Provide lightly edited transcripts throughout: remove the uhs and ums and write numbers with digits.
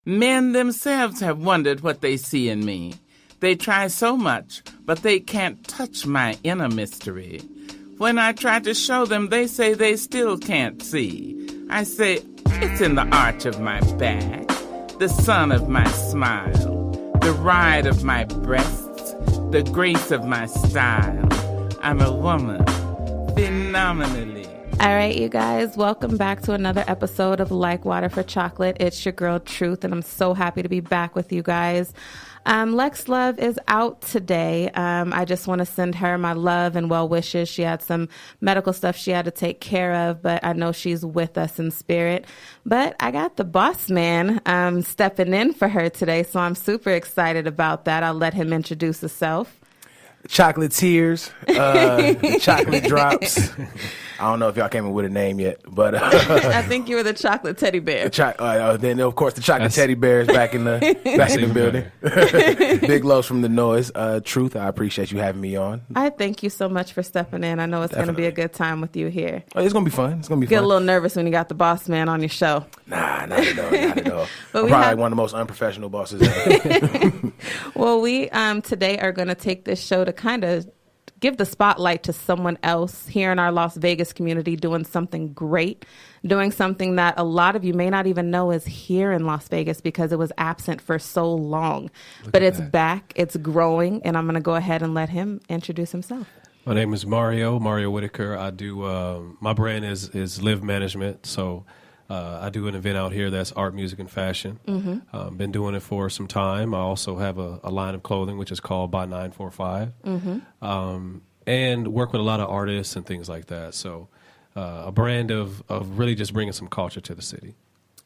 Men themselves have wondered what they see in me. They try so much, but they can't touch my inner mystery. When I try to show them, they say they still can't see. I say, it's in the arch of my back, the sun of my smile, the ride of my breasts, the grace of my style. I'm a woman, phenomenally. All right, you guys, welcome back to another episode of Like Water for Chocolate. It's your girl, Truth, and I'm so happy to be back with you guys. Lex Love is out today. I just want to send her my love and well wishes. She had some medical stuff she had to take care of, but I know she's with us in spirit. But I got the boss man stepping in for her today, so I'm super excited about that. I'll let him introduce himself. Chocolate tears, chocolate drops. I don't know if y'all came up with a name yet, but I think you were the chocolate teddy bear. Then of course the chocolate teddy bear is back in the building. Big loves from the noise. Truth, I appreciate you having me on. I thank you so much for stepping in. I know it's going to be a good time with you here. Oh, it's going to be fun. It's going to be Get fun. a little nervous when you got the boss man on your show. Nah, not at all. Not at all. I'm probably one of the most unprofessional bosses ever. Well, we today are going to take this show to kind of give the spotlight to someone else here in our Las Vegas community doing something great, doing something that a lot of you may not even know is here in Las Vegas because it was absent for so long. But it's back, it's growing, and I'm going to go ahead and let him introduce himself. My name is Mario Whitaker. I do, my brand is Liv Management, so I do an event out here that's art, music, and fashion. Mm-hmm. Been doing it for some time. I also have a line of clothing, which is called By 945, and work with a lot of artists and things like that. So a brand of really just bringing some culture to the city.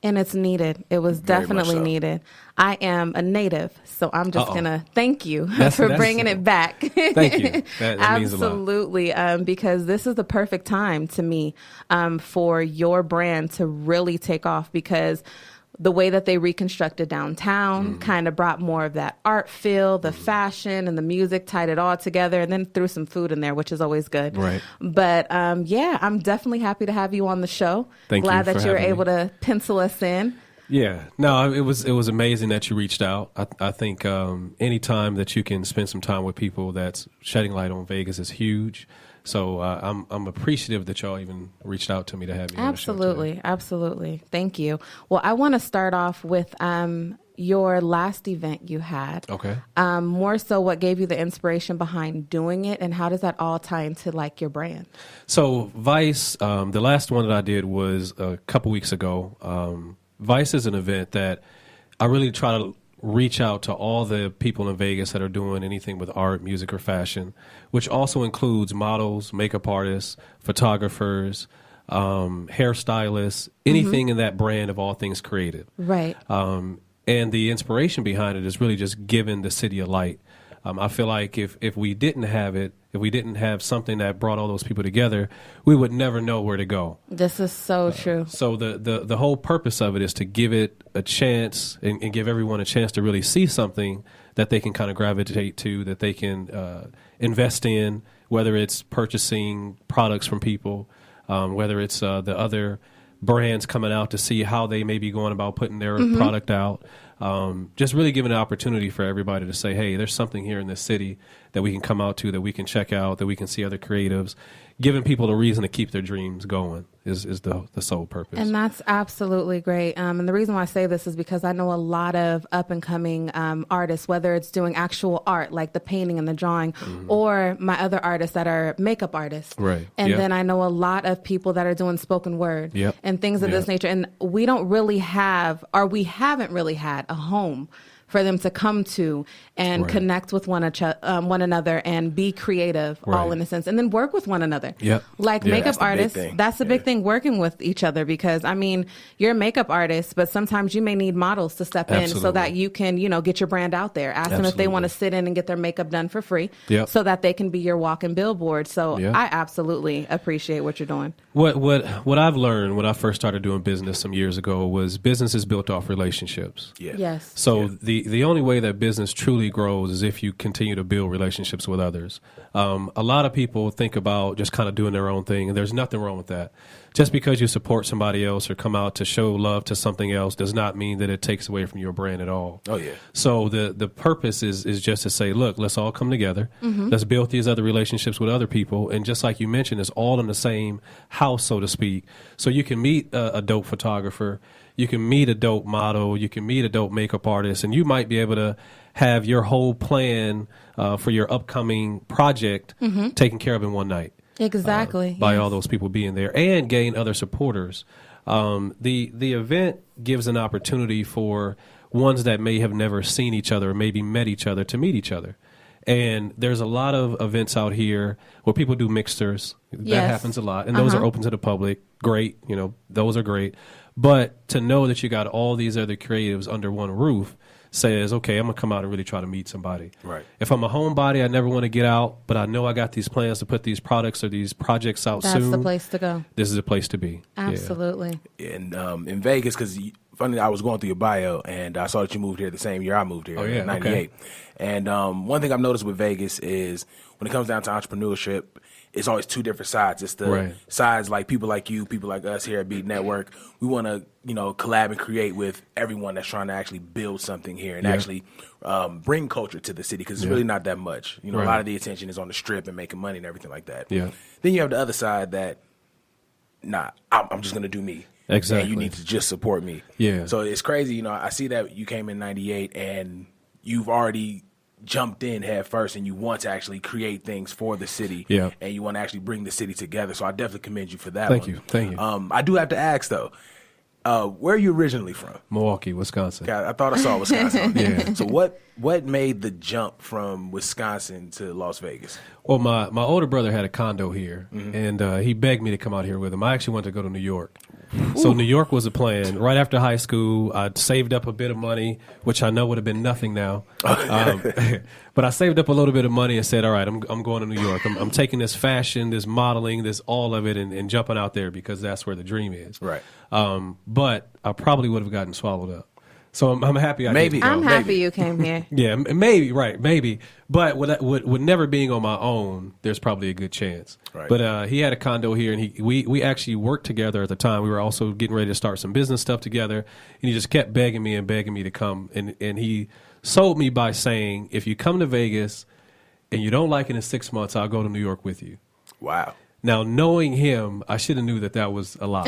And it's needed. It was definitely needed. I am a native, so I'm just going to thank you for bringing it back. Thank you. That means a lot. Absolutely, because this is the perfect time to me for your brand to really take off because the way that they reconstructed downtown kind of brought more of that art feel, the fashion and the music, tied it all together, and then threw some food in there, which is always good. Right. But yeah, I'm definitely happy to have you on the show. Glad that you were able to pencil us in. Yeah, no, it was amazing that you reached out. I think any time that you can spend some time with people that's shedding light on Vegas is huge. So I'm appreciative that y'all even reached out to me to have you on the show today. Absolutely. Thank you. Well, I want to start off with your last event you had. Okay. More so what gave you the inspiration behind doing it and how does that all tie into like your brand? So VYCE, the last one that I did was a couple weeks ago. VYCE is an event that I really try to reach out to all the people in Vegas that are doing anything with art, music, or fashion, which also includes models, makeup artists, photographers, hairstylists, anything in that brand of all things creative. Right. And the inspiration behind it is really just giving the city a light. I feel like if we didn't have it, if we didn't have something that brought all those people together, we would never know where to go. This is so true. So the whole purpose of it is to give it a chance and give everyone a chance to really see something that they can kind of gravitate to, that they can invest in, whether it's purchasing products from people, whether it's the other brands coming out to see how they may be going about putting their product out. Just really giving an opportunity for everybody to say, hey, there's something here in this city that we can come out to, that we can check out, that we can see other creatives. Giving people a reason to keep their dreams going is the sole purpose. And that's absolutely great. And the reason why I say this is because I know a lot of up-and-coming artists, whether it's doing actual art, like the painting and the drawing, or my other artists that are makeup artists. Right. And then I know a lot of people that are doing spoken word and things of this nature. And we don't really have, or we haven't really had a home for them to come to and connect with one another and be creative, all in a sense, and then work with one another. Like makeup artists, that's the big thing, working with each other, because I mean, you're a makeup artist, but sometimes you may need models to step in so that you can, get your brand out there. Ask them if they want to sit in and get their makeup done for free so that they can be your walking billboard. So I absolutely appreciate what you're doing. What I've learned when I first started doing business some years ago was business is built off relationships. Yes. So the the only way that business truly grows is if you continue to build relationships with others. A lot of people think about just kind of doing their own thing, and there's nothing wrong with that. Just because you support somebody else or come out to show love to something else does not mean that it takes away from your brand at all. Oh, yeah. So the purpose is just to say, look, let's all come together. Let's build these other relationships with other people. And just like you mentioned, it's all in the same house, so to speak. So you can meet a dope photographer. You can meet a dope model. You can meet a dope makeup artist. And you might be able to have your whole plan for your upcoming project taken care of in one night. Exactly. By all those people being there and gain other supporters. The event gives an opportunity for ones that may have never seen each other or maybe met each other to meet each other. And there's a lot of events out here where people do mixers. That happens a lot. And those are open to the public. Great. Those are great. But to know that you got all these other creatives under one roof says, okay, I'm going to come out and really try to meet somebody. Right. If I'm a homebody, I never want to get out, but I know I got these plans to put these products or these projects out soon. That's the place to go. This is the place to be. Absolutely. Yeah. And in Vegas, because funny, I was going through your bio, and I saw that you moved here the same year I moved here, in 98. Okay. And one thing I've noticed with Vegas is when it comes down to entrepreneurship, it's always two different sides. It's the sides like people like you, people like us here at Beat Network. We want to, collab and create with everyone that's trying to actually build something here and actually bring culture to the city because it's really not that much. A lot of the attention is on the strip and making money and everything like that. Yeah. Then you have the other side that, I'm just going to do me. Exactly. And you need to just support me. Yeah. So it's crazy. I see that you came in 98 and you've already jumped in head first and you want to actually create things for the city and you want to actually bring the city together. So I definitely commend you for that. Thank you. I do have to ask though, where are you originally from? Milwaukee, Wisconsin. God, I thought I saw Wisconsin. So what made the jump from Wisconsin to Las Vegas? Well, my older brother had a condo here and he begged me to come out here with him. I actually wanted to go to New York. So New York was a plan. Right after high school, I saved up a bit of money, which I know would have been nothing now. But I saved up a little bit of money and said, all right, I'm going to New York. I'm taking this fashion, this modeling, this all of it and jumping out there because that's where the dream is. Right. But I probably would have gotten swallowed up. So I'm happy I maybe. did. I'm happy you came here. Yeah, maybe. But with never being on my own, there's probably a good chance. Right. But he had a condo here, and we actually worked together at the time. We were also getting ready to start some business stuff together, and he just kept begging me to come. And he sold me by saying, if you come to Vegas and you don't like it in 6 months, I'll go to New York with you. Wow. Now, knowing him, I should have knew that was a lie.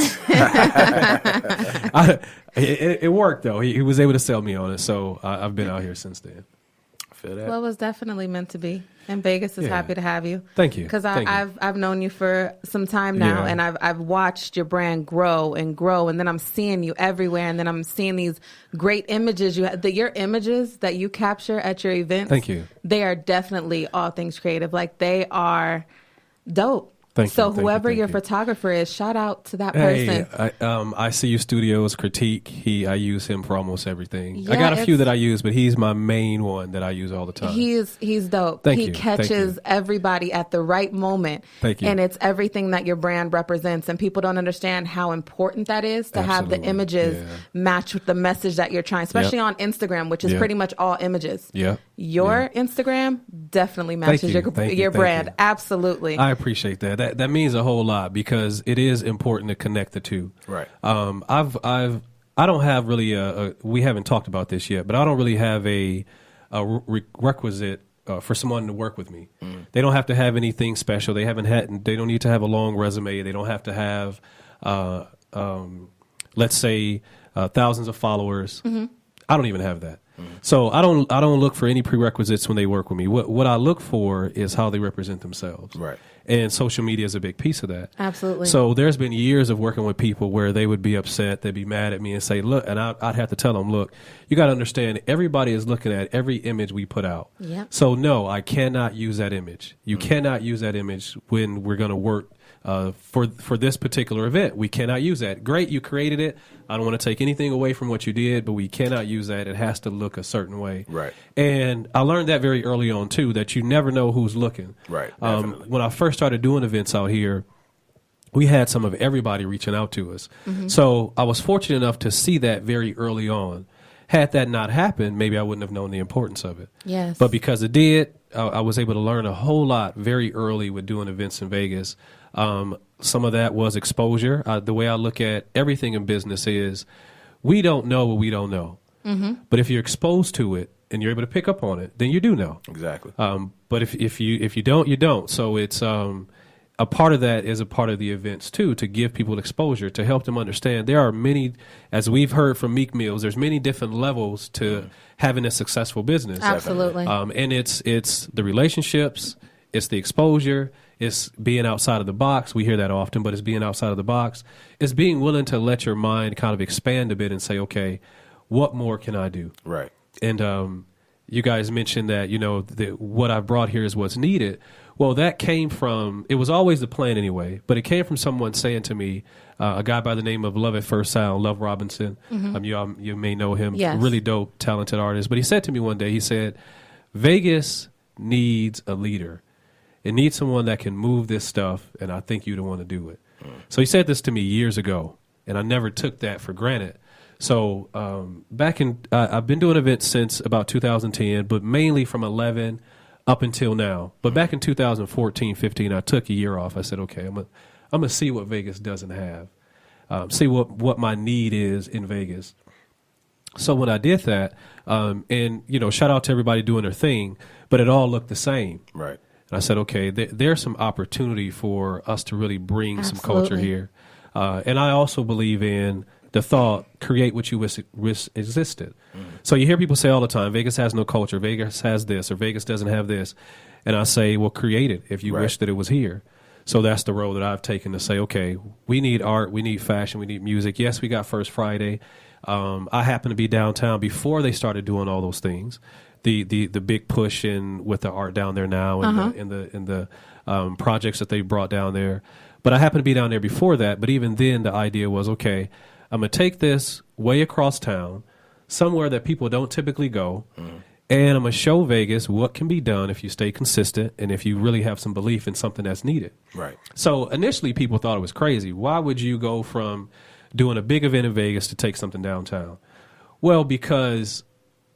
It worked, though. He was able to sell me on it, so I've been out here since then. I feel that. Well, it was definitely meant to be. And Vegas is happy to have you. Thank you. Because I've known you for some time now, and I've watched your brand grow, and then I'm seeing you everywhere, and then I'm seeing these great images your images that you capture at your events. Thank you. They are definitely all things creative. Like, they are dope. So whoever your photographer is, shout out to that person. I see you Studios Critique. I use him for almost everything. Yeah, I got a few that I use, but he's my main one that I use all the time. He's dope. He catches everybody at the right moment. Thank you. And it's everything that your brand represents. And people don't understand how important that is to have the images match with the message that you're trying, especially on Instagram, which is pretty much all images. Yeah. Your Instagram definitely matches your brand. Absolutely. I appreciate that. That means a whole lot because it is important to connect the two. Right. I don't have really we haven't talked about this yet, but I don't really have a requisite for someone to work with me. They don't have to have anything special. They don't need to have a long resume. They don't have to have let's say thousands of followers. I don't even have that. So I don't look for any prerequisites when they work with me. What I look for is how they represent themselves. Right. And social media is a big piece of that. Absolutely. So there's been years of working with people where they would be upset, they'd be mad at me and say, look, and I'd have to tell them, look, you got to understand everybody is looking at every image we put out. Yep. So no, I cannot use that image. You cannot use that image when we're going to work for this particular event. We cannot use that. Great, you created it. I don't want to take anything away from what you did, but we cannot use that. It has to look a certain way. Right. And I learned that very early on, too, that you never know who's looking. Right. When I first started doing events out here, we had some of everybody reaching out to us. So I was fortunate enough to see that very early on. Had that not happened, maybe I wouldn't have known the importance of it. Yes. But because it did, I was able to learn a whole lot very early with doing events in Vegas. Some of that was exposure. The way I look at everything in business is we don't know what we don't know. Mm-hmm. But if you're exposed to it and you're able to pick up on it, then you do know. Exactly. But if you don't, you don't. So it's a part of that is a part of the events too, to give people exposure, to help them understand there are many, as we've heard from Meek Mills, there's many different levels to having a successful business. Absolutely. And it's the relationships, it's the exposure, it's being outside of the box. We hear that often, but it's being outside of the box. It's being willing to let your mind kind of expand a bit and say, okay, what more can I do? Right. And you guys mentioned that, what I brought here is what's needed. Well, that came from, it was always the plan anyway, but it came from someone saying to me, a guy by the name of Love at First Sound, Love Robinson. Mm-hmm. You may know him. Yes. Really dope, talented artist. But he said to me one day, he said, Vegas needs a leader. It needs someone that can move this stuff, and I think you'd want to do it. So he said this to me years ago, and I never took that for granted. So I've been doing events since about 2010, but mainly from 11 up until now. But back in 2014, 15, I took a year off. I said, okay, I'm gonna see what Vegas doesn't have, see what my need is in Vegas. So when I did that, and shout out to everybody doing their thing, but it all looked the same. Right. And I said, okay, there's some opportunity for us to really bring Absolutely. some culture here. And I also believe in the thought, create what you wish existed. So you hear people say all the time, Vegas has no culture, Vegas has this, or Vegas doesn't have this. And I say, well, create it if you wish that it was here. So that's the road that I've taken to say, okay, we need art, we need fashion, we need music. Yes, we got First Friday. I happened to be downtown before they started doing all those things. The big push in with the art down there now and the projects that they brought down there. But I happened to be down there before that. But even then, the idea was, okay, I'm going to take this way across town, somewhere that people don't typically go, and I'm going to show Vegas what can be done if you stay consistent and if you really have some belief in something that's needed. Right. So initially, people thought it was crazy. Why would you go from doing a big event in Vegas to take something downtown? Well, because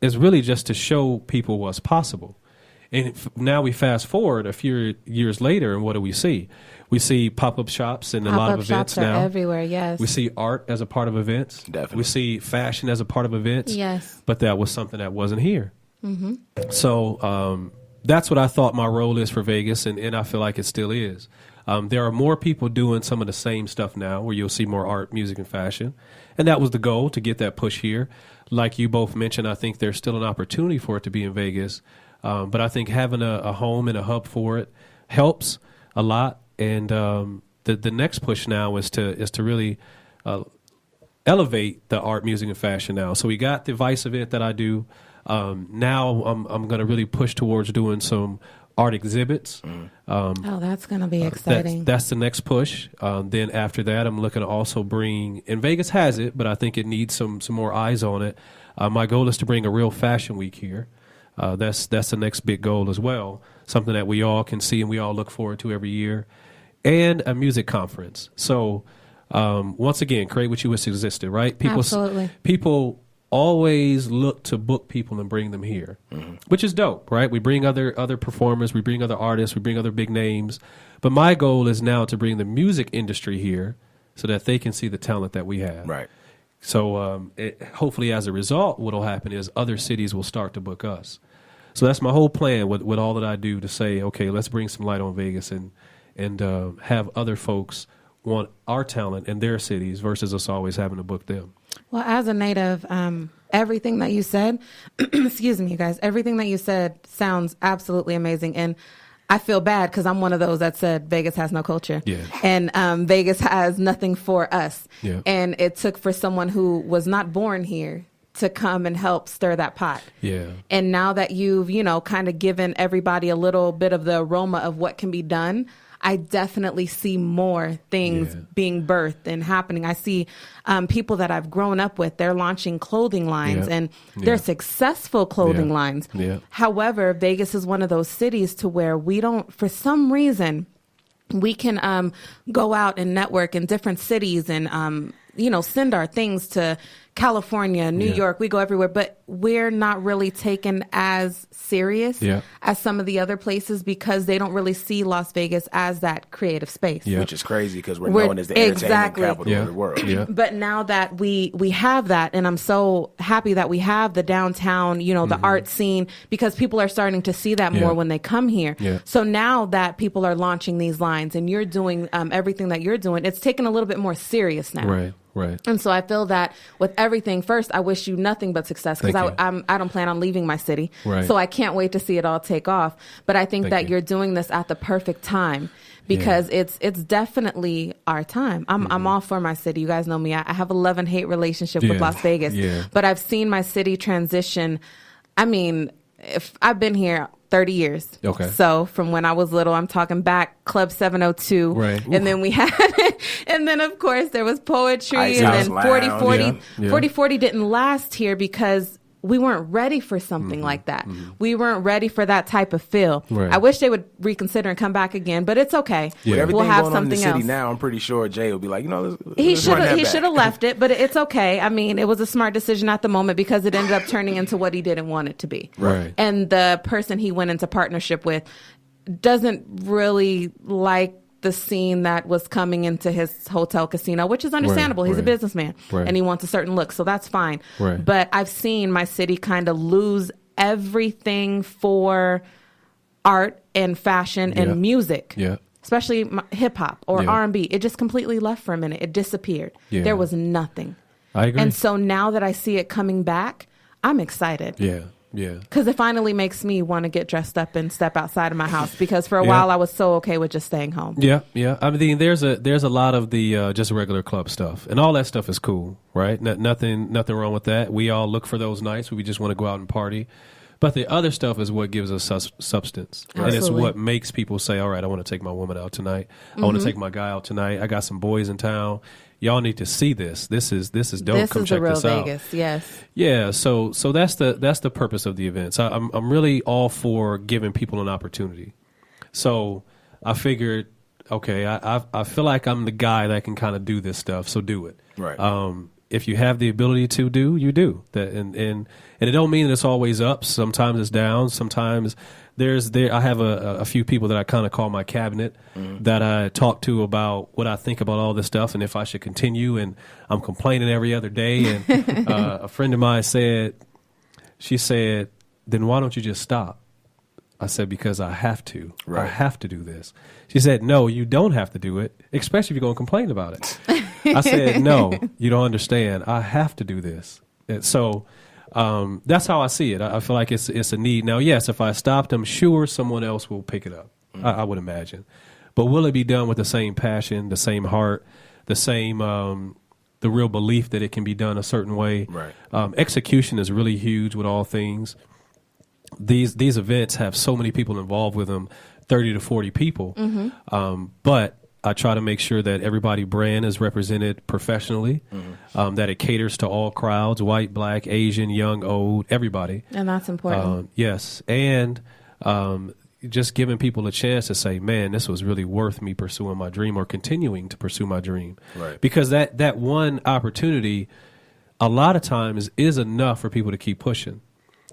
it's really just to show people what's possible. And now we fast forward a few years later, and what do we see? We see pop-up shops and a lot of events shops are now. everywhere, yes. We see art as a part of events. Definitely. We see fashion as a part of events. Yes. But that was something that wasn't here. Mm-hmm. So that's what I thought my role is for Vegas, and I feel like it still is. There are more people doing some of the same stuff now where you'll see more art, music, and fashion. And that was the goal, to get that push here. Like you both mentioned, I think there's still an opportunity for it to be in Vegas. But I think having a home and a hub for it helps a lot. And the next push now is to really elevate the art, music, and fashion now. So we got the VYCE event that I do. Now I'm going to really push towards doing some art exhibits. That's going to be exciting. That's the next push. Then after that, I'm looking to also bring, and Vegas has it, but I think it needs some more eyes on it. My goal is to bring a real fashion week here. That's the next big goal as well, something that we all can see and we all look forward to every year, and a music conference. So once again, create what you wish existed, right? Absolutely. People always look to book people and bring them here, which is dope, right? We bring other performers, we bring other artists, we bring other big names. But my goal is now to bring the music industry here so that they can see the talent that we have. Right. So hopefully as a result, what will happen is other cities will start to book us. So that's my whole plan with all that I do, to say, okay, let's bring some light on Vegas and have other folks want our talent in their cities versus us always having to book them. Well, as a native, everything that you said, excuse me, you guys, everything that you said sounds absolutely amazing. And I feel bad because I'm one of those that said Vegas has no culture. Yeah. And Vegas has nothing for us. Yeah. And it took for someone who was not born here to come and help stir that pot. Yeah. And now that you've, kind of given everybody a little bit of the aroma of what can be done, I definitely see more things being birthed and happening. I see people that I've grown up with, they're launching clothing lines and they're successful clothing lines. Yeah. However, Vegas is one of those cities to where we don't, for some reason, we can go out and network in different cities and, send our things to California, New York, we go everywhere, but we're not really taken as serious as some of the other places because they don't really see Las Vegas as that creative space. Which is crazy because we're known as the entertainment capital of the world. But now that we have that, and I'm so happy that we have the downtown, the art scene, because people are starting to see that more when they come here. So now that people are launching these lines and you're doing everything that you're doing, it's taken a little bit more serious now. Right. And so I feel that with everything, first, I wish you nothing but success because I don't plan on leaving my city. Right. So I can't wait to see it all take off. But I think that you're doing this at the perfect time because it's definitely our time. I'm all for my city. You guys know me. I have a love and hate relationship with Las Vegas. But I've seen my city transition. I mean, if I've been here 30 years. Okay. So from when I was little, I'm talking back Club 702. Right. And then we had, and then of course there was poetry and then 4040. 4040 didn't last here because we weren't ready for something like that. We weren't ready for that type of feel. Right. I wish they would reconsider and come back again, but it's okay. We'll have going something on in the city else. Now, I'm pretty sure Jay will be like, he should have left it, but it's okay. I mean, it was a smart decision at the moment because it ended up turning into what he didn't want it to be. Right. And the person he went into partnership with doesn't really like the scene that was coming into his hotel casino, which is understandable. He's a businessman and he wants a certain look. So that's fine. Right. But I've seen my city kind of lose everything for art and fashion and music, especially hip hop or R&B. It just completely left for a minute. It disappeared. There was nothing. I agree. And so now that I see it coming back, I'm excited. Yeah. Because it finally makes me want to get dressed up and step outside of my house. Because for a while I was so okay with just staying home. Yeah. I mean, there's a lot of the just regular club stuff, and all that stuff is cool, right? Nothing wrong with that. We all look for those nights where we just want to go out and party. But the other stuff is what gives us substance. Absolutely. And it's what makes people say, all right, I want to take my woman out tonight. I want to take my guy out tonight. I got some boys in town. Y'all need to see this. This is dope. Come check this out. This is the real Vegas, yes. Yeah, so that's the purpose of the events. I'm really all for giving people an opportunity. So I figured, okay, I feel like I'm the guy that can kind of do this stuff, so do it. Right. If you have the ability to do, you do. That, and it don't mean that it's always up. Sometimes it's down. Sometimes I have a few people that I kind of call my cabinet that I talk to about what I think about all this stuff and if I should continue. And I'm complaining every other day. And a friend of mine said, then why don't you just stop? I said, because I have to. Right. I have to do this. She said, no, you don't have to do it, especially if you're going to complain about it. I said, no, you don't understand. I have to do this. And so that's how I see it. I feel like it's a need. Now, yes, if I stopped, I'm sure someone else will pick it up. I would imagine. But will it be done with the same passion, the same heart, the same the real belief that it can be done a certain way? Right. Execution is really huge with all things. These events have so many people involved with them, 30 to 40 people. But I try to make sure that everybody brand is represented professionally, that it caters to all crowds, white, black, Asian, young, old, everybody. And that's important. Yes. And just giving people a chance to say, man, this was really worth me pursuing my dream or continuing to pursue my dream. Right. Because that one opportunity, a lot of times, is enough for people to keep pushing.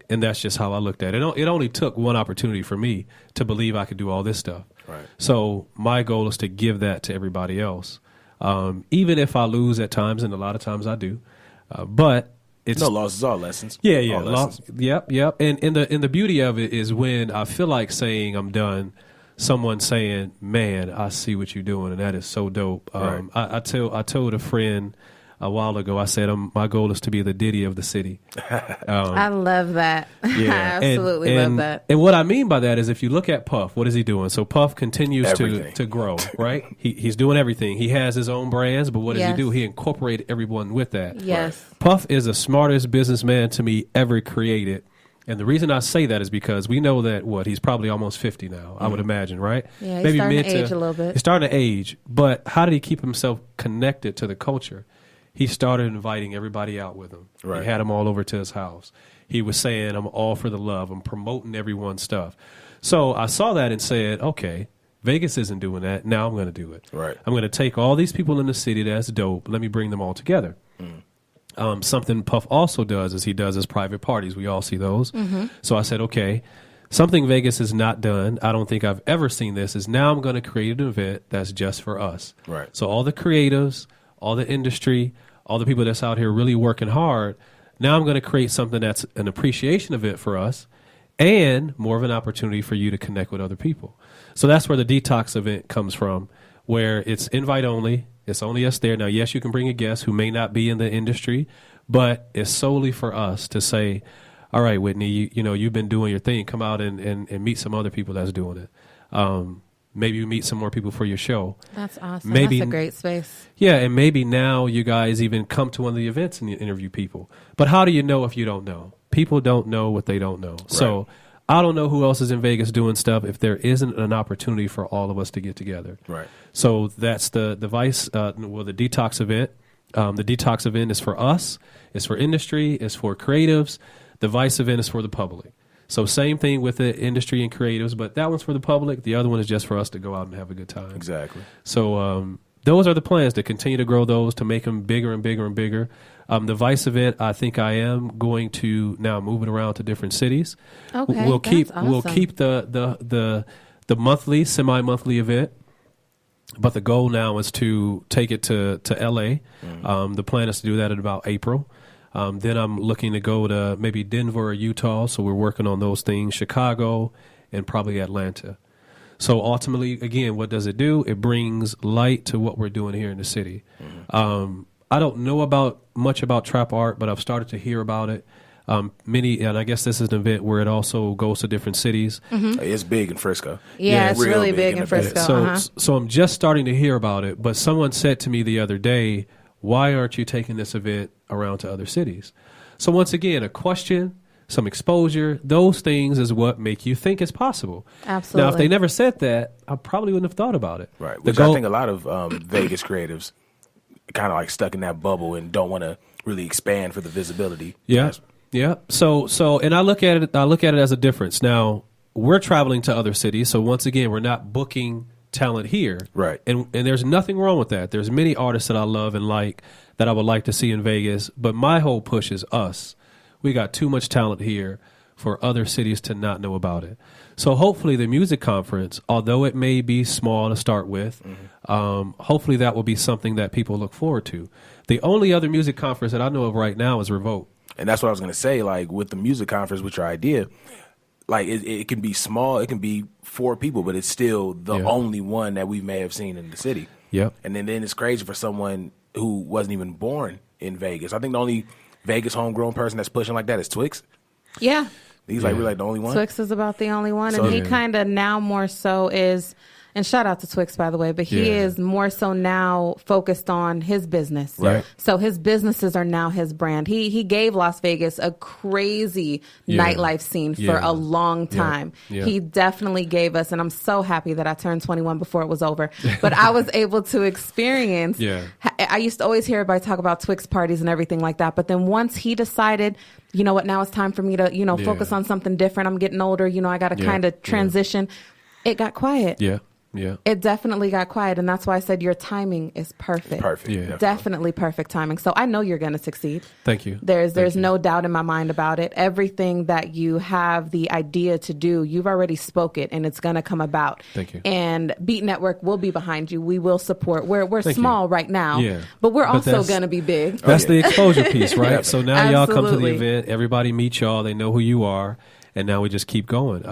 And that's just how I looked at it. It only took one opportunity for me to believe I could do all this stuff. Right. So my goal is to give that to everybody else. Even if I lose at times, and a lot of times I do. But it's no losses, all lessons. Yeah. All lessons. Yep. And the beauty of it is when I feel like saying I'm done, someone saying, man, I see what you're doing, and that is so dope. Right. I told a friend a while ago, I said, my goal is to be the Diddy of the city. I love that. Yeah. I absolutely love that. And what I mean by that is if you look at Puff, what is he doing? So Puff continues to grow, right? He's doing everything. He has his own brands, but what does he do? He incorporated everyone with that. Yes. Right. Puff is the smartest businessman to me ever created. And the reason I say that is because we know that, he's probably almost 50 now, I would imagine, right? Yeah, he's starting to age a little bit. He's starting to age. But how did he keep himself connected to the culture? He started inviting everybody out with him. Right. He had them all over to his house. He was saying, I'm all for the love. I'm promoting everyone's stuff. So I saw that and said, okay, Vegas isn't doing that. Now I'm going to do it. Right. I'm going to take all these people in the city that's dope. Let me bring them all together. Something Puff also does is he does his private parties. We all see those. So I said, okay, something Vegas has not done, I don't think I've ever seen this, is now I'm going to create an event that's just for us. Right. So all the creatives, all the industry, all the people that's out here really working hard, now I'm going to create something that's an appreciation event for us and more of an opportunity for you to connect with other people. So that's where the Detox event comes from, where it's invite only. It's only us there. Now, yes, you can bring a guest who may not be in the industry, but it's solely for us to say, all right, Whitney, you've been doing your thing. Come out and meet some other people that's doing it. Maybe you meet some more people for your show. That's awesome. Maybe, that's a great space. Yeah, and maybe now you guys even come to one of the events and you interview people. But how do you know if you don't know? People don't know what they don't know. Right. So I don't know who else is in Vegas doing stuff if there isn't an opportunity for all of us to get together. Right. So that's the VYCE, the Detox event. The Detox event is for us. It's for industry. It's for creatives. The VYCE event is for the public. So same thing with the industry and creatives, but that one's for the public. The other one is just for us to go out and have a good time. Exactly. So those are the plans, to continue to grow those, to make them bigger and bigger and bigger. The VYCE event, I think I am going to now move it around to different cities. Okay, we'll keep awesome. We'll keep the monthly, semi-monthly event, but the goal now is to take it to LA. The plan is to do that in about April. Then I'm looking to go to maybe Denver or Utah, so we're working on those things, Chicago, and probably Atlanta. So ultimately, again, what does it do? It brings light to what we're doing here in the city. I don't know much about trap art, but I've started to hear about it. And I guess this is an event where it also goes to different cities. It's big in Frisco. Yeah, it's really big in Frisco. So I'm just starting to hear about it, but someone said to me the other day, why aren't you taking this event around to other cities? So once again, a question, some exposure, those things is what make you think it's possible. Absolutely. Now, if they never said that, I probably wouldn't have thought about it. Right, which I think a lot of Vegas creatives kind of like stuck in that bubble and don't want to really expand for the visibility. Yeah, yeah. So, and I look at it as a difference. Now, we're traveling to other cities, so once again, we're not booking talent here. Right. And there's nothing wrong with that. There's many artists that I love and like that I would like to see in Vegas, but my whole push is us. We got too much talent here for other cities to not know about it. So hopefully the music conference, although it may be small to start with, hopefully that will be something that people look forward to. The only other music conference that I know of right now is Revolt. And that's what I was going to say, like with the music conference, with your idea, like it can be small, it can be 4 people, but it's still the only one that we may have seen in the city. Yep. And then it's crazy for someone who wasn't even born in Vegas. I think the only Vegas homegrown person that's pushing like that is Twix. Yeah. He's like, we're like the only one. Twix is about the only one. So, and he kind of now more so is, and shout out to Twix, by the way, but he is more so now focused on his business. Right. So his businesses are now his brand. He gave Las Vegas a crazy nightlife scene for a long time. Yeah. He definitely gave us, and I'm so happy that I turned 21 before it was over, but I was able to experience. I used to always hear everybody talk about Twix parties and everything like that. But then once he decided, you know what, now it's time for me to, focus on something different. I'm getting older. I got to kind of transition. It got quiet. Yeah. Yeah. It definitely got quiet, and that's why I said your timing is perfect. Perfect. Yeah. Definitely perfect timing. So I know you're going to succeed. Thank you. There's no doubt in my mind about it. Everything that you have the idea to do, you've already spoke it, and it's going to come about. Thank you. And Beat Network will be behind you. We will support. We're small right now, but we're But also going to be big. That's the exposure piece, right? So now y'all come to the event. Everybody meet y'all. They know who you are, and now we just keep going.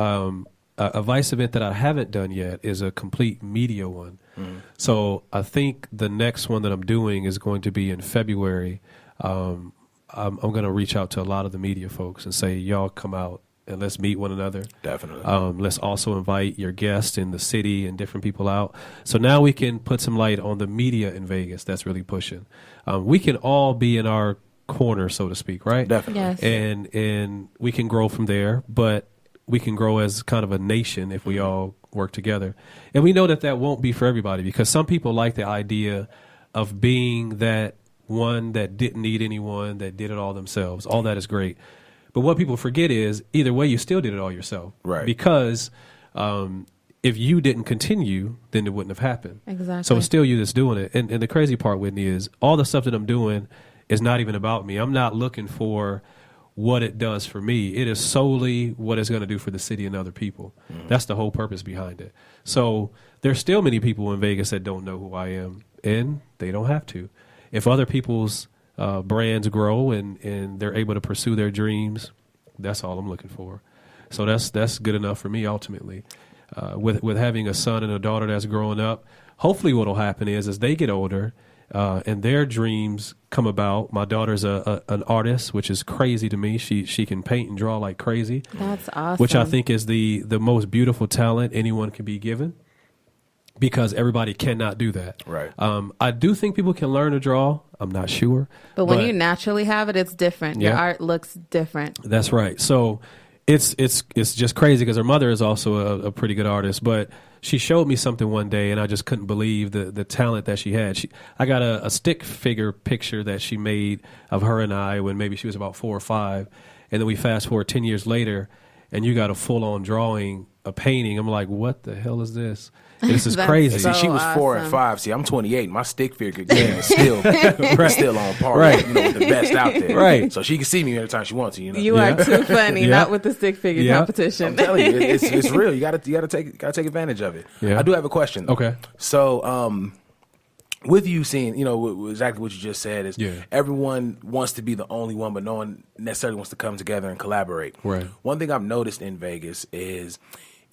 A VYCE event that I haven't done yet is a complete media one. So I think the next one that I'm doing is going to be in February. I'm going to reach out to a lot of the media folks and say, y'all come out and let's meet one another. Definitely. Let's also invite your guests in the city and different people out. So now we can put some light on the media in Vegas that's really pushing. We can all be in our corner, so to speak, right? Definitely. Yes. And we can grow from there, but we can grow as kind of a nation if we all work together. And we know that won't be for everybody, because some people like the idea of being that one that didn't need anyone, that did it all themselves. All that is great. But what people forget is either way, you still did it all yourself. Right. Because if you didn't continue, then it wouldn't have happened. Exactly. So it's still you that's doing it. And the crazy part, Whitney, is all the stuff that I'm doing is not even about me. I'm not looking for what it does for me. It is solely what it's going to do for the city and other people. That's the whole purpose behind it. So there's still many people in Vegas that don't know who I am, and they don't have to. If other people's brands grow and they're able to pursue their dreams, that's all I'm looking for. So that's good enough for me ultimately. With having a son and a daughter that's growing up, hopefully what will happen is as they get older and their dreams come about. My daughter's an artist, which is crazy to me. She can paint and draw like crazy. That's awesome. Which I think is the most beautiful talent anyone can be given, because everybody cannot do that. Right. I do think people can learn to draw. I'm not sure. But when you naturally have it, it's different. Your art looks different. That's right. So it's just crazy because her mother is also a pretty good artist, but she showed me something one day and I just couldn't believe the talent that she had. I got a stick figure picture that she made of her and I when maybe she was about 4 or 5. And then we fast forward 10 years later and you got a full on drawing, a painting. I'm like, what the hell is this? This is crazy. So she was 4 and 5. See, I'm 28. My stick figure game is still still on par. Right. With the best out there. Right. So she can see me anytime she wants to. You are too funny. Not with the stick figure competition. I'm telling you, it's real. You got to take advantage of it. Yeah. I do have a question, though. Okay. So, with you seeing, exactly what you just said is everyone wants to be the only one, but no one necessarily wants to come together and collaborate. Right. One thing I've noticed in Vegas is,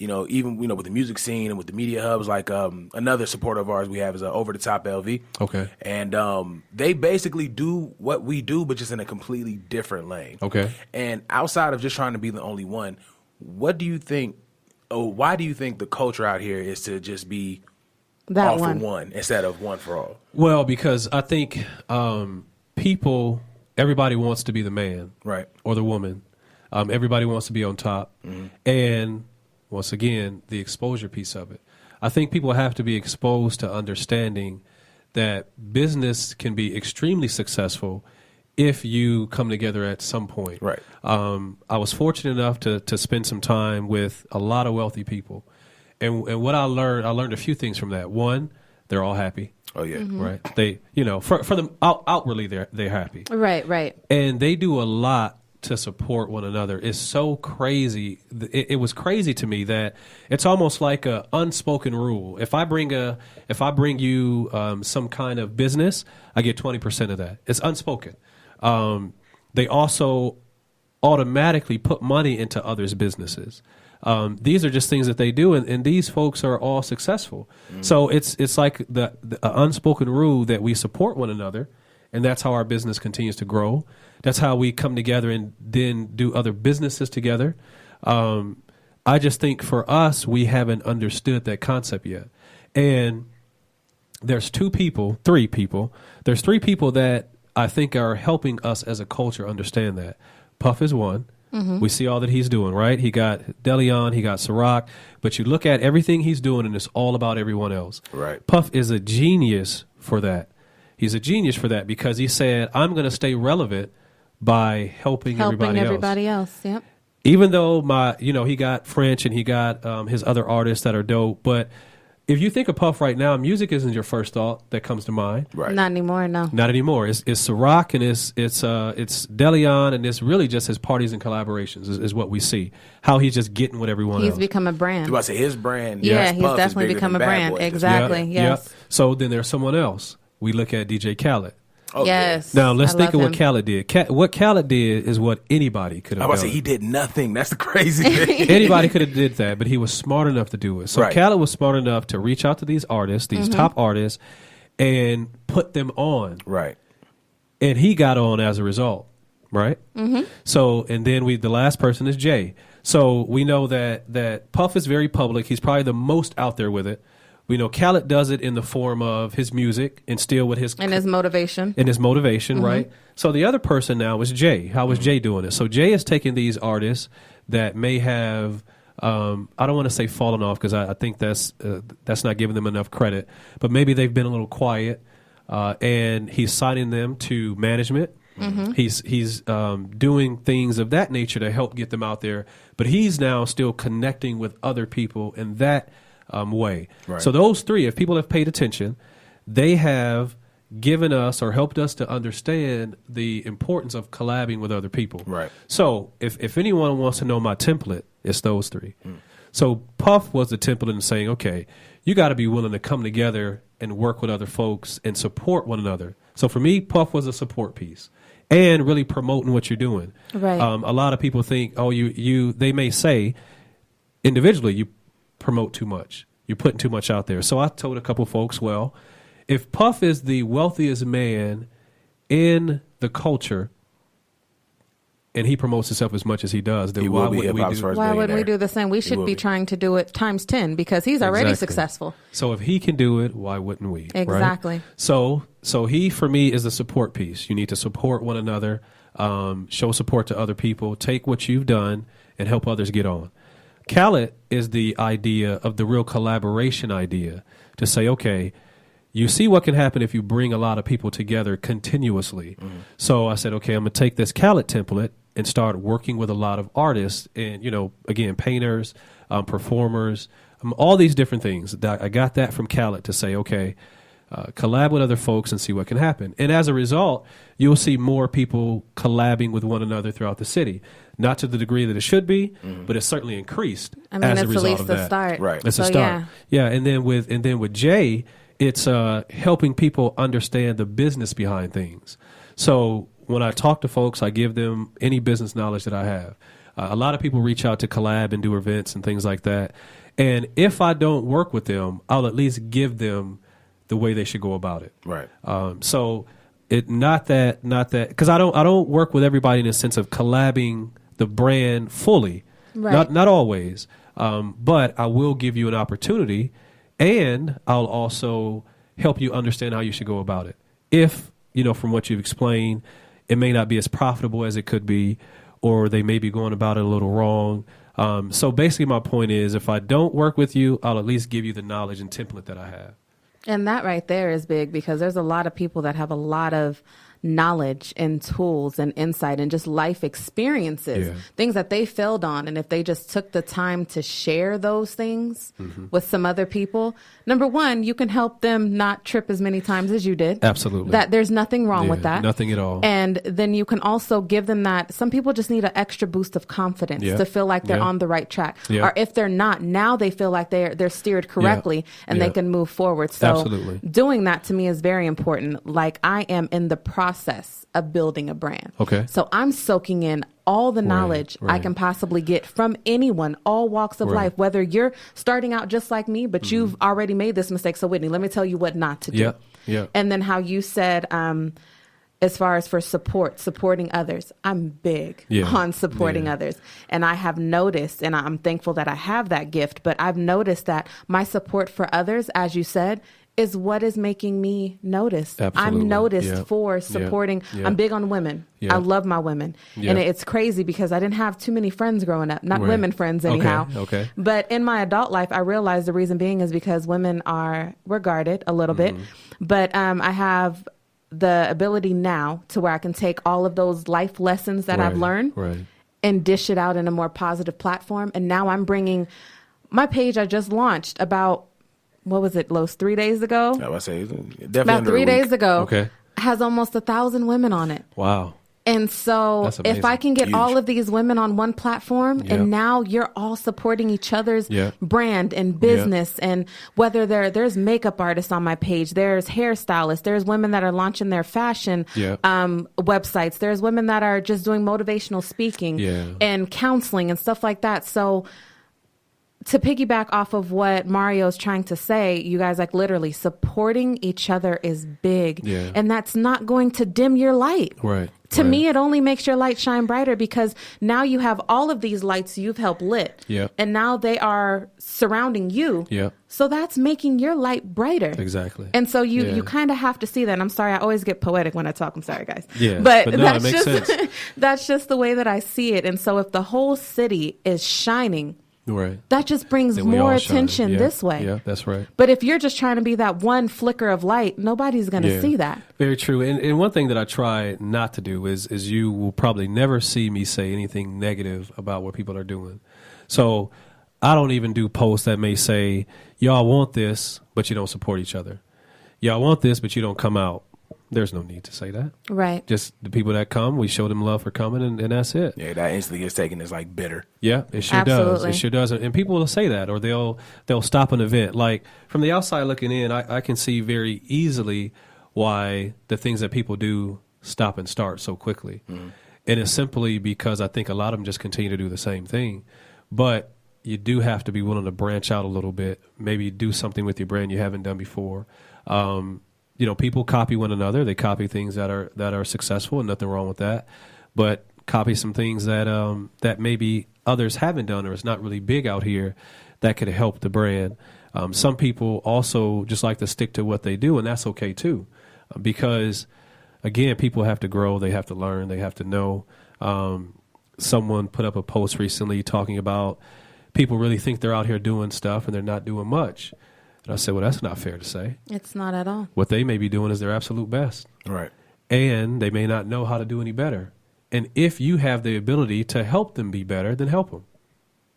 even with the music scene and with the media hubs, like another supporter of ours we have is Over the Top LV. Okay. And they basically do what we do, but just in a completely different lane. Okay. And outside of just trying to be the only one, what do you think? Why do you think the culture out here is to just be that all one for one instead of one for all? Well, because I think everybody wants to be the man, right, or the woman. Everybody wants to be on top, and once again, the exposure piece of it. I think people have to be exposed to understanding that business can be extremely successful if you come together at some point. Right. I was fortunate enough to spend some time with a lot of wealthy people. And what I learned a few things from that. One, they're all happy. Oh, yeah. Right. They, for them outwardly, they're happy. Right. And they do a lot to support one another. It's so crazy. It was crazy to me that it's almost like a unspoken rule. If I bring you some kind of business, I get 20% of that. It's unspoken. They also automatically put money into others' businesses. These are just things that they do, and these folks are all successful. So it's like the unspoken rule that we support one another, and that's how our business continues to grow. That's how we come together and then do other businesses together. I just think for us, we haven't understood that concept yet. And there's three people that I think are helping us as a culture understand that. Puff is one. We see all that he's doing, right? He got Deleon, he got Ciroc, but you look at everything he's doing and it's all about everyone else. Right. Puff is a genius for that. He's a genius for that because he said, I'm going to stay relevant by helping everybody else. Yep. Even though he got French and he got his other artists that are dope, but if you think of Puff right now, music isn't your first thought that comes to mind. Right. Not anymore, no. Not anymore. It's Ciroc and it's Deleon, and it's really just his parties and collaborations is what we see. How he's just getting with everyone else. He's become a brand. Do I say his brand? Yeah, he's definitely become a brand. Exactly. Yes. Yep. So then there's someone else. We look at DJ Khaled. Okay. Yes. Now let's think of what Khaled did. What Khaled did is what anybody could have done. I was about to say he did nothing. That's the crazy thing. Anybody could have did that, but he was smart enough to do it. So Khaled was smart enough to reach out to these artists, these top artists, and put them on. Right. And he got on as a result. Right. So and then the last person is Jay. So we know that Puff is very public. He's probably the most out there with it. We know Khaled does it in the form of his music and still with his motivation. Right? So the other person now is Jay. How is Jay doing it? So Jay is taking these artists that may have, I don't want to say fallen off because I think that's not giving them enough credit, but maybe they've been a little quiet, and he's signing them to management. He's doing things of that nature to help get them out there, but he's now still connecting with other people in that way. Right. So those three, if people have paid attention, they have given us or helped us to understand the importance of collabing with other people. Right. So if anyone wants to know my template, it's those three. So Puff was the template in saying, okay, you got to be willing to come together and work with other folks and support one another. So for me, Puff was a support piece and really promoting what you're doing. Right. A lot of people think, oh, they may say individually you promote too much. You're putting too much out there. So I told a couple folks, well, if Puff is the wealthiest man in the culture and he promotes himself as much as he does, then why wouldn't we do the same? We should be trying to do it times 10 because he's already successful. So if he can do it, why wouldn't we? Exactly. Right? So he, for me, is the support piece. You need to support one another, show support to other people, take what you've done and help others get on. Khaled is the idea of the real collaboration idea to say, okay, you see what can happen if you bring a lot of people together continuously. So I said, okay, I'm going to take this Khaled template and start working with a lot of artists and, again, painters, performers, all these different things. I got that from Khaled to say, okay, collab with other folks and see what can happen. And as a result, you'll see more people collabing with one another throughout the city. Not to the degree that it should be, but it's certainly increased as a result of that. It's at least the start. Right. It's a start. Yeah. And then with Jay, it's helping people understand the business behind things. So when I talk to folks, I give them any business knowledge that I have. A lot of people reach out to collab and do events and things like that. And if I don't work with them, I'll at least give them the way they should go about it. Right. So it not that because I don't work with everybody in the sense of collabing the brand fully. Right. Not always. But I will give you an opportunity, and I'll also help you understand how you should go about it. If, from what you've explained, it may not be as profitable as it could be, or they may be going about it a little wrong. So basically my point is, if I don't work with you, I'll at least give you the knowledge and template that I have. And that right there is big because there's a lot of people that have a lot of knowledge and tools and insight and just life experiences, things that they failed on. And if they just took the time to share those things with some other people, number one, you can help them not trip as many times as you did. Absolutely. That there's nothing wrong with that. Nothing at all. And then you can also give them that. Some people just need an extra boost of confidence to feel like they're on the right track. Or if they're not, now they feel like they're steered correctly and they can move forward. So doing that to me is very important. Like I am in the process of building a brand. Okay. So I'm soaking in all the knowledge I can possibly get from anyone, all walks of life, whether you're starting out just like me, but you've already made this mistake. So Whitney, let me tell you what not to do. Yeah. And then how you said, as far as for supporting others, I'm big on supporting others. And I have noticed, and I'm thankful that I have that gift, but I've noticed that my support for others, as you said, is what is making me noticed. Absolutely. I'm noticed for supporting. I'm big on women. I love my women. And it's crazy because I didn't have too many friends growing up, not women friends anyhow. Okay. But in my adult life, I realized the reason being is because women are regarded a little bit. But I have the ability now to where I can take all of those life lessons that I've learned and dish it out in a more positive platform. And now I'm bringing my page I just launched about, what was it, Los, 3 days ago? I would say definitely about 3 days ago. Okay. Has almost 1,000 women on it. Wow. And so if I can get all of these women on one platform and now you're all supporting each other's brand and business and whether there's makeup artists on my page, there's hairstylists, there's women that are launching their fashion websites, there's women that are just doing motivational speaking and counseling and stuff like that. So to piggyback off of what Mario's trying to say, you guys, like literally supporting each other is big. And that's not going to dim your light. To me, it only makes your light shine brighter because now you have all of these lights you've helped lit. And now they are surrounding you. So that's making your light brighter. Exactly. And so you kind of have to see that. And I'm sorry, I always get poetic when I talk. I'm sorry, guys. But no, that's it makes just sense. that's just the way that I see it. And so if the whole city is shining, that just brings more attention this way. Yeah, that's right. But if you're just trying to be that one flicker of light, nobody's going to see that. Very true. And one thing that I try not to do is you will probably never see me say anything negative about what people are doing. So I don't even do posts that may say, y'all want this, but you don't support each other. Y'all want this, but you don't come out. there's no need to say that. Right. Just the people that come, we show them love for coming, and that's it. Yeah, that instantly gets taken as like bitter. Yeah, it sure does. It sure does. And people will say that, or they'll stop an event. Like from the outside looking in, I can see very easily why the things that people do stop and start so quickly. Mm-hmm. And it's simply because I think a lot of them just continue to do the same thing. But you do have to be willing to branch out a little bit, maybe do something with your brand you haven't done before. People copy one another. They copy things that are successful, and nothing wrong with that. But copy some things that maybe others haven't done, or it's not really big out here, that could help the brand. Some people also just like to stick to what they do, and that's okay too, because again, people have to grow, they have to learn, they have to know. Someone put up a post recently talking about people really think they're out here doing stuff and they're not doing much. And I said, well, that's not fair to say. It's not at all. What they may be doing is their absolute best. Right. And they may not know how to do any better. And if you have the ability to help them be better, then help them.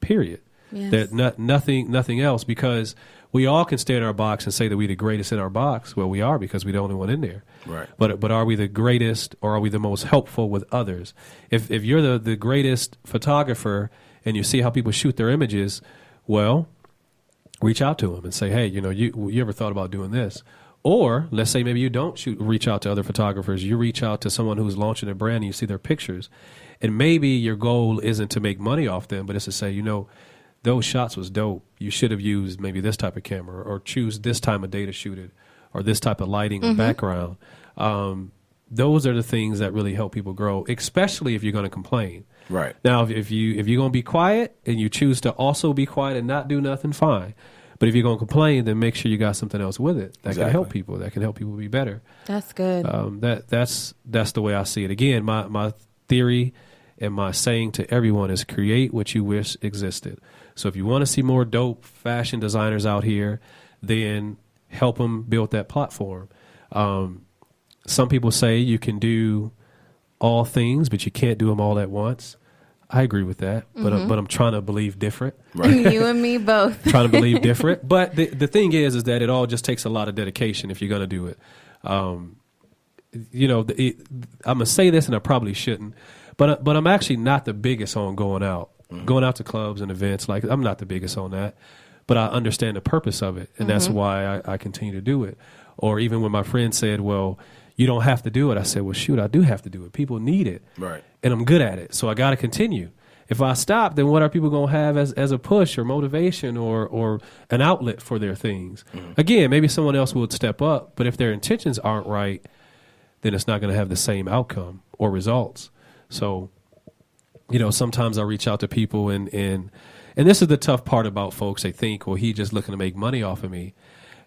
Period. Yes. Nothing else, because we all can stay in our box and say that we're the greatest in our box. Well, we are, because we're the only one in there. Right. But are we the greatest, or are we the most helpful with others? If you're the greatest photographer and you see how people shoot their images, well, reach out to them and say, hey, you ever thought about doing this? Or let's say maybe you don't reach out to other photographers. You reach out to someone who's launching a brand and you see their pictures. And maybe your goal isn't to make money off them, but it's to say, those shots was dope. You should have used maybe this type of camera, or choose this time of day to shoot it, or this type of lighting or background. Those are the things that really help people grow, especially if you're going to complain. Right. Now, if you're going to be quiet and you choose to also be quiet and not do nothing, fine. But if you're going to complain, then make sure you got something else with it that can help people, that can help people be better. That's good. That's the way I see it. Again, my theory and my saying to everyone is create what you wish existed. So if you want to see more dope fashion designers out here, then help them build that platform. Some people say you can do all things, but you can't do them all at once. I agree with that, but I'm trying to believe different. Right. You and me both. Trying to believe different. But the thing is that it all just takes a lot of dedication if you're going to do it. I'm going to say this, and I probably shouldn't, but I'm actually not the biggest on going out to clubs and events. Like, I'm not the biggest on that, but I understand the purpose of it, and that's why I continue to do it. Or even when my friend said, well, you don't have to do it, I said, well, shoot, I do have to do it. People need it. Right. And I'm good at it, so I got to continue. If I stop, then what are people going to have as a push or motivation or an outlet for their things? Again, maybe someone else would step up, but if their intentions aren't right, then it's not going to have the same outcome or results. So, sometimes I reach out to people, and this is the tough part about folks. They think, well, he's just looking to make money off of me.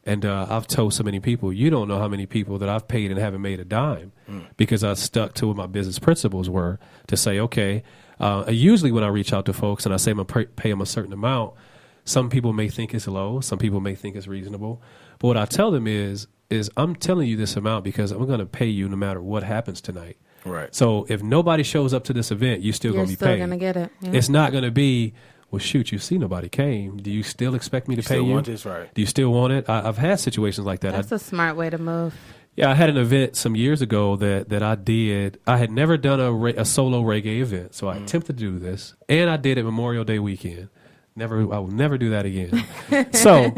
And I've told so many people, you don't know how many people that I've paid and haven't made a dime because I stuck to what my business principles were to say, okay, usually when I reach out to folks and I say I'm going to pay them a certain amount, some people may think it's low, some people may think it's reasonable. But what I tell them is I'm telling you this amount because I'm going to pay you no matter what happens tonight. Right. So if nobody shows up to this event, you're still going to be paid. You're still going to get it. Yeah. It's not going to be, well, shoot, you see nobody came. Do you still expect me to pay you? Still want this, right? Do you still want it? I've had situations like that. That's a smart way to move. Yeah, I had an event some years ago that I did. I had never done a solo reggae event, so I attempted to do this, and I did it Memorial Day weekend. I will never do that again. So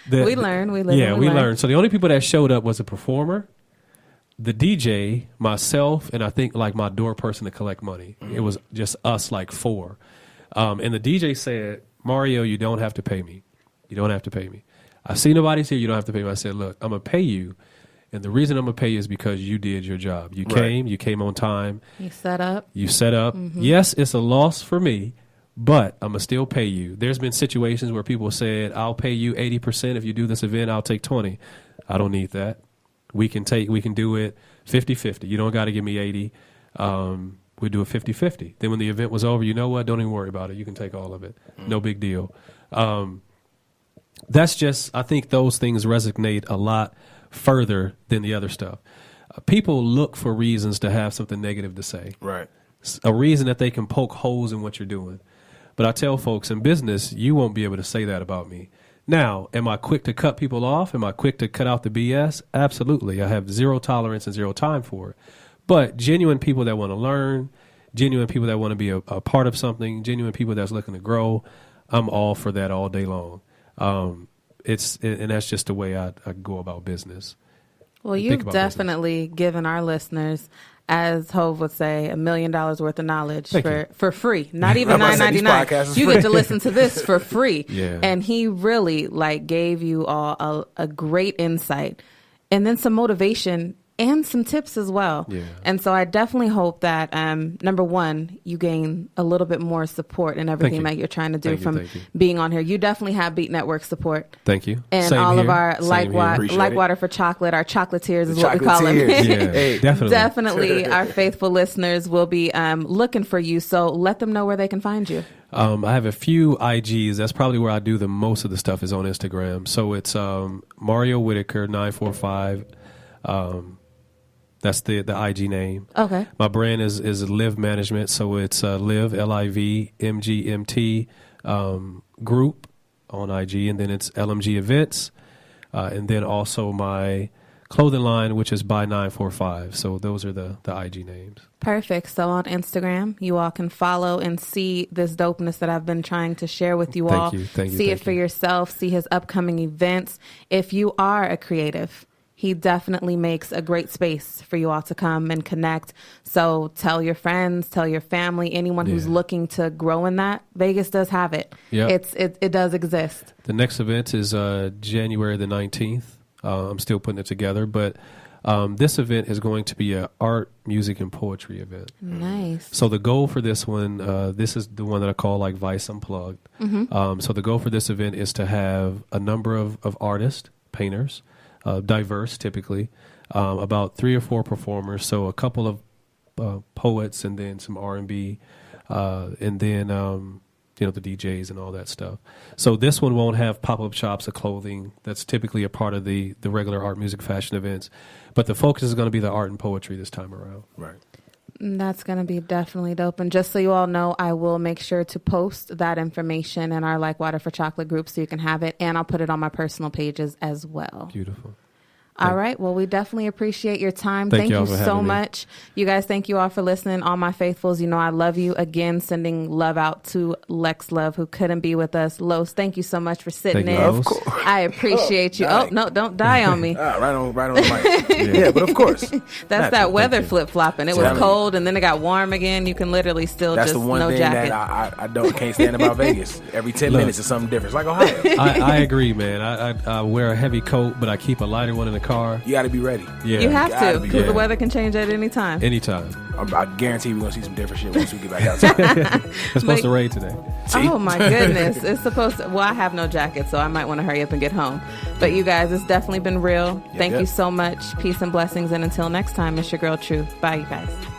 we learn. We learn. So the only people that showed up was a performer, the DJ, myself, and I think like my door person to collect money. It was just us, like four. And the DJ said, Mario, you don't have to pay me. You don't have to pay me. I see nobody's here. You don't have to pay me. I said, look, I'm going to pay you. And the reason I'm going to pay you is because you did your job. You came on time. You set up. Yes, it's a loss for me, but I'm going to still pay you. There's been situations where people said, I'll pay you 80%. If you do this event, I'll take 20. I don't need that. We can do it 50-50. You don't got to give me 80. We do it 50-50. Then when the event was over, you know what? Don't even worry about it. You can take all of it. No big deal. That's just, I think those things resonate a lot further than the other stuff. People look for reasons to have something negative to say. Right. A reason that they can poke holes in what you're doing. But I tell folks in business, you won't be able to say that about me. Now, am I quick to cut people off? Am I quick to cut out the BS? Absolutely. I have zero tolerance and zero time for it. But genuine people that want to learn, genuine people that want to be a part of something, genuine people that's looking to grow, I'm all for that all day long. And that's just the way I go about business. Well, you've definitely given our listeners, as Hov would say, $1 million worth of knowledge for free. Not even $9.99. You get to listen to this for free. Yeah. And he really gave you all a great insight, and then some motivation and some tips as well. Yeah. And so I definitely hope that, number one, you gain a little bit more support in everything that you're trying to do from being on here. You definitely have Beat Network support. Thank you. And Same all here. of our like water for chocolate, our chocolatiers is what we call them. Yeah, definitely. Definitely our faithful listeners will be looking for you. So let them know where they can find you. I have a few IGs. That's probably where I do the most of the stuff is on Instagram. So it's Mario Whitaker 945. That's the IG name. Okay. My brand is Liv Management, so it's Liv LIV MGMT group on IG, and then it's LMG Events, and then also my clothing line, which is by 945. So those are the IG names. Perfect. So on Instagram, you all can follow and see this dopeness that I've been trying to share with you all. Thank you. See it for yourself. See his upcoming events. If you are a creative, he definitely makes a great space for you all to come and connect. So tell your friends, tell your family, anyone who's looking to grow in that. Vegas does have it. Yep. It does exist. The next event is January the 19th. I'm still putting it together, but this event is going to be an art, music, and poetry event. Nice. So the goal for this one, this is the one that I call like VYCE Unplugged. Mm-hmm. So the goal for this event is to have a number of artists, painters, diverse typically, about 3 or 4 performers, so a couple of poets, and then some R&B, and then the DJs and all that stuff. So this one won't have pop-up shops of clothing. That's typically a part of the regular art, music, fashion events, but the focus is going to be the art and poetry this time around. Right. That's going to be definitely dope. And just so you all know, I will make sure to post that information in our Like Water for Chocolate group so you can have it. And I'll put it on my personal pages as well. Beautiful. All right. Well, we definitely appreciate your time. Thank you so much. You guys, thank you all for listening. All my faithfuls, you know I love you. Again, sending love out to Lex Love, who couldn't be with us. Los, thank you so much for sitting in. Of course. I appreciate you. Oh, no, don't die on me. Right on the mic. Yeah, but of course. That's that weather flip-flopping. It was cold, and then it got warm again. You can literally still That's just the one no thing jacket. that I can't stand about Vegas. Every 10 minutes is something different. It's like Ohio. I agree, man. I wear a heavy coat, but I keep a lighter one in the car. You got to be ready. Yeah. You have to, because the weather can change at any time. Anytime. I guarantee we're going to see some different shit once we get back outside. It's supposed to rain today. See? Oh, my goodness. It's supposed to. Well, I have no jacket, so I might want to hurry up and get home. But you guys, it's definitely been real. Thank you so much. Peace and blessings. And until next time, it's your girl, Truth. Bye, you guys.